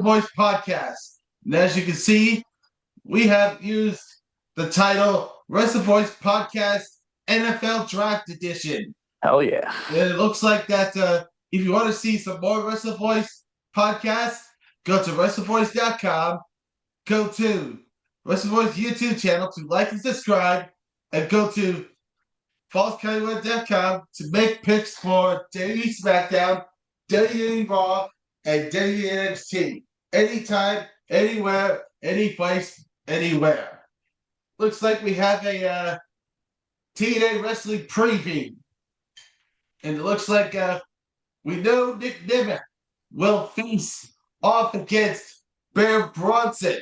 WrestleVoice podcast. And as you can see, we have used the title WrestleVoice Podcast NFL Draft Edition. Hell yeah. And it looks like that if you want to see some more WrestleVoice podcasts, go to WrestleVoice.com, go to WrestleVoice YouTube channel to like and subscribe, and go to FalseCollywood.com to make picks for WWE Smackdown, WWE Raw, and WWE NXT. Anytime, anywhere, any place, anywhere. Looks like we have a TNA wrestling preview. And it looks like we know Nick Nemeth will face off against Bear Bronson.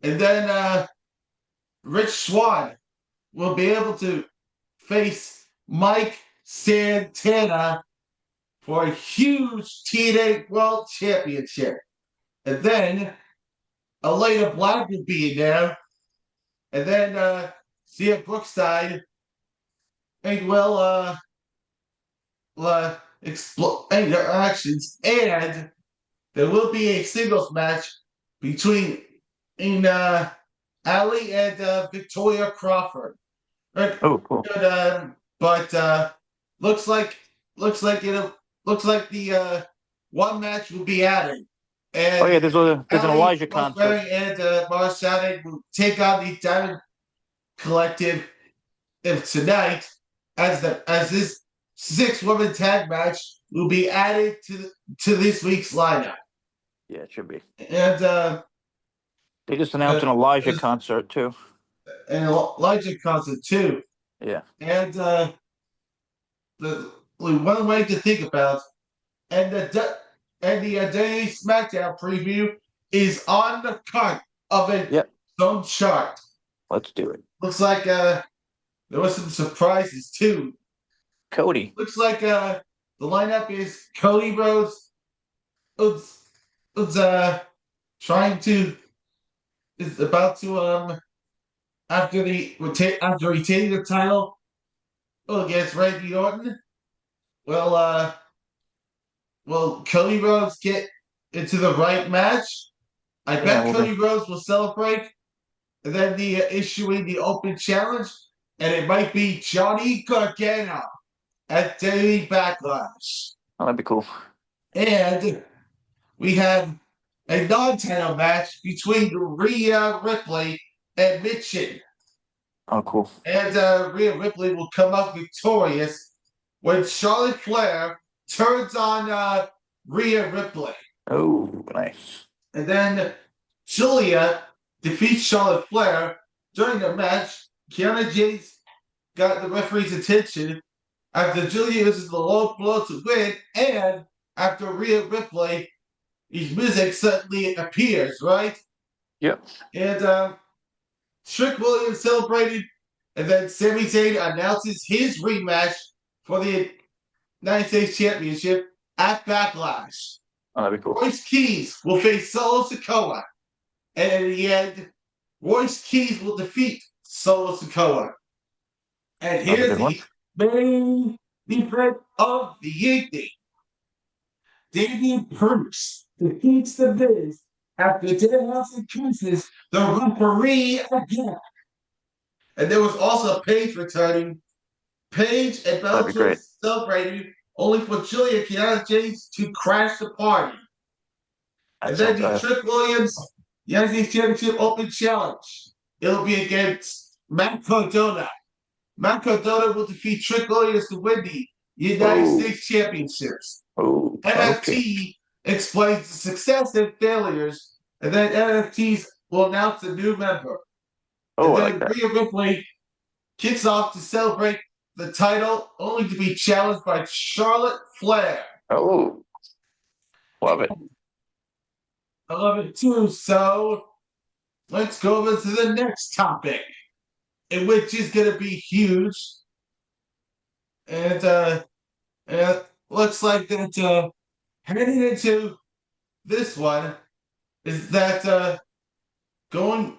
And then Rich Swann will be able to face Mike Santana for a huge TNA World Championship. And then Elena Black will be in there. And then Sia Brookside and explore their actions. And there will be a singles match between Ali and Victoria Crawford. Right? Oh, cool. But looks like the one match will be added. And there's an Elijah concert. And Marshall will take on the Diamond Collective tonight, as this 6-woman tag match will be added to this week's lineup. Yeah, it should be. And they just announced an Elijah concert too. An Elijah concert too. Yeah. And the one way to think about, and the WWE Smackdown preview is on the cut of its own chart. Let's do it. Looks like there were some surprises too. Cody. Looks like the lineup is Cody Rhodes is about to after retaining the title against Randy Orton. Will Cody Rhodes get into the right match? I bet Cody Rhodes will celebrate, and then issuing the open challenge, and it might be Johnny Gargano at WWE Backlash. Oh, that'd be cool. And we have a non-title match between Rhea Ripley and Mitchin. Oh, cool. And Rhea Ripley will come up victorious when Charlotte Flair turns on Rhea Ripley. Oh, nice. And then Julia defeats Charlotte Flair. During the match, Kiana James got the referee's attention after Julia uses the low blow to win, and after Rhea Ripley's music suddenly appears, right? Yep. And Trick Williams celebrated, and then Sami Zayn announces his rematch for the United States Championship at Backlash. Oh, that'd be cool. Royce Keys will face Solo Sikoa, and in the end, Royce Keys will defeat Solo Sikoa. And here's the main event of the evening. Damian Priest defeats The Miz after Danhausen curses the referee again. And there was also Paige returning. Paige and Bellator celebrating, only for Julia Kiana James to crash the party. And then the Trick Williams United States Championship Open Challenge. It'll be against Matt Cardona. Matt Cardona will defeat Trick Williams to win the United States Championships. NXT explains the success and failures, and then NXT will announce a new member. And then Rhea Ripley kicks off to celebrate the title, only to be challenged by Charlotte Flair. Oh, love it. I love it too. So let's go over to the next topic, which is going to be huge. And looks like that heading into this one is that going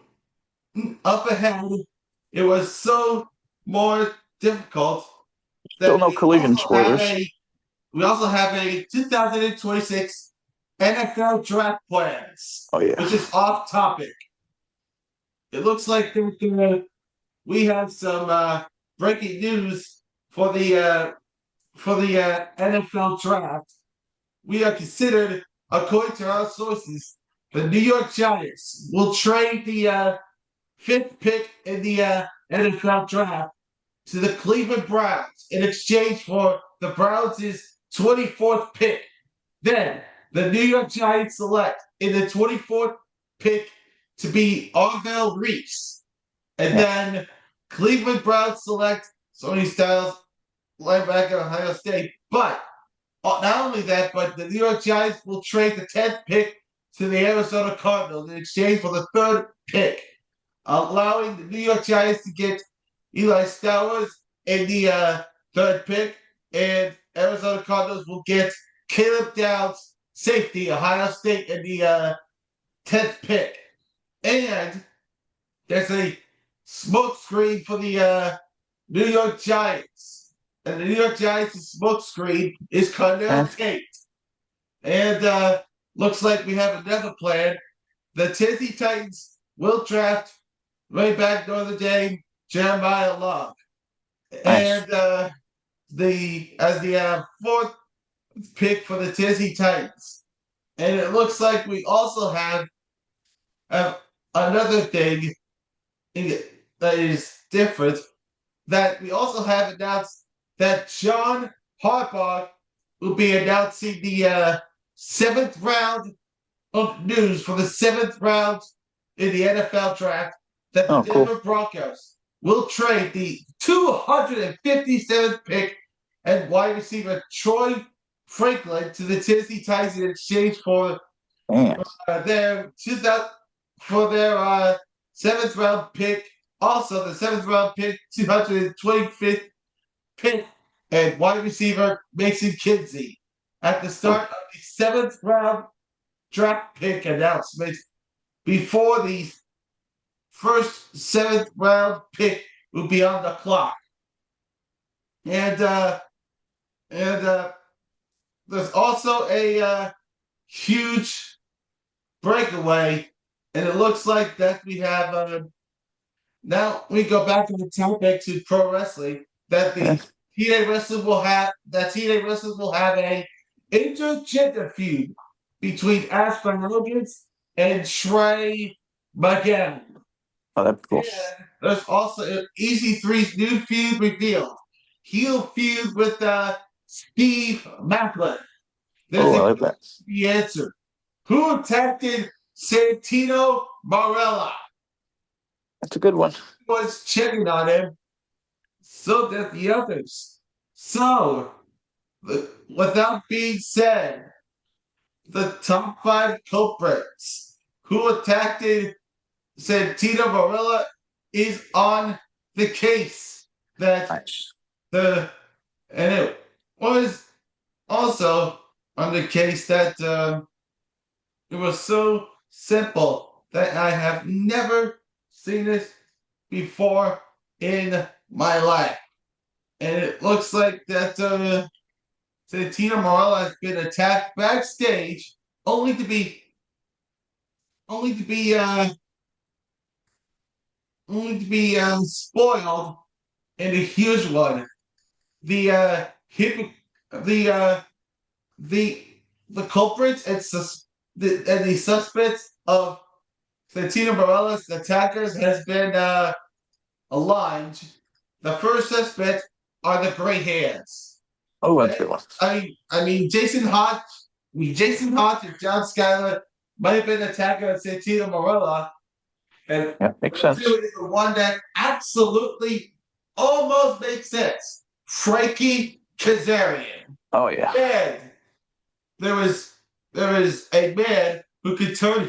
up ahead, it was so more difficult. Still no collision spoilers. We also have a 2026 NFL draft plans, Oh, yeah. which is off topic. It looks like we have some breaking news for the NFL draft. We are considered, according to our sources, the New York Giants will trade the fifth pick in the NFL draft to the Cleveland Browns in exchange for the Browns' 24th pick. Then the New York Giants select in the 24th pick to be Arvell Reese. And then Cleveland Browns select Sony Styles, linebacker, Ohio State. But not only that, but the New York Giants will trade the 10th pick to the Arizona Cardinals in exchange for the third pick, allowing the New York Giants to get Eli Stowers in the third pick, and Arizona Cardinals will get Caleb Downs, safety, Ohio State, in the 10th pick. And there's a smoke screen for the New York Giants. And the New York Giants' smoke screen is Cardell Tate. And looks like we have another plan. The Tennessee Titans will draft right back Notre Dame, Jeremiah Love. Nice. And the fourth pick for the Tennessee Titans. And it looks like we also have another thing that is different, that we also have announced that John Harbaugh will be announcing the seventh round of news for the seventh round in the NFL draft, that the Denver Broncos will trade the 257th pick and wide receiver Troy Franklin to the Tennessee Titans in exchange for their seventh round pick. Also, the seventh round pick, 225th pick, and wide receiver Mason Kinsey. At the start of the seventh round draft pick announcement, before the first seventh round pick will be on the clock. And there's also a huge breakaway, and it looks like that we have now we go back to the topic to pro wrestling, that the TNA wrestlers will have a intergender feud between Aspen Logan's and Trey McGann. Oh, that's cool. And there's also an EC3's new feud revealed. He'll feud with Steve Macklin. There's I like that. The answer. Who attacked Santino Marella? That's a good one. Was checking on him. So did the others. So, without being said, the top 5 culprits who attacked Santino Marella is on the case. And it was also on the case that it was so simple that I have never seen this before in my life. And it looks like that Santino Marella has been attacked backstage, only to be spoiled in a huge one. The culprits and the suspects of Santino Marella's attackers has been aligned. The first suspect are the Gray Hands. Oh, that's a good one. I mean, Jason Hodge and John Skyler might have been attacking Santino Marella. And makes sense. Is the one that absolutely almost makes sense. Frankie Kazarian. Oh, yeah. And there is a man who could turn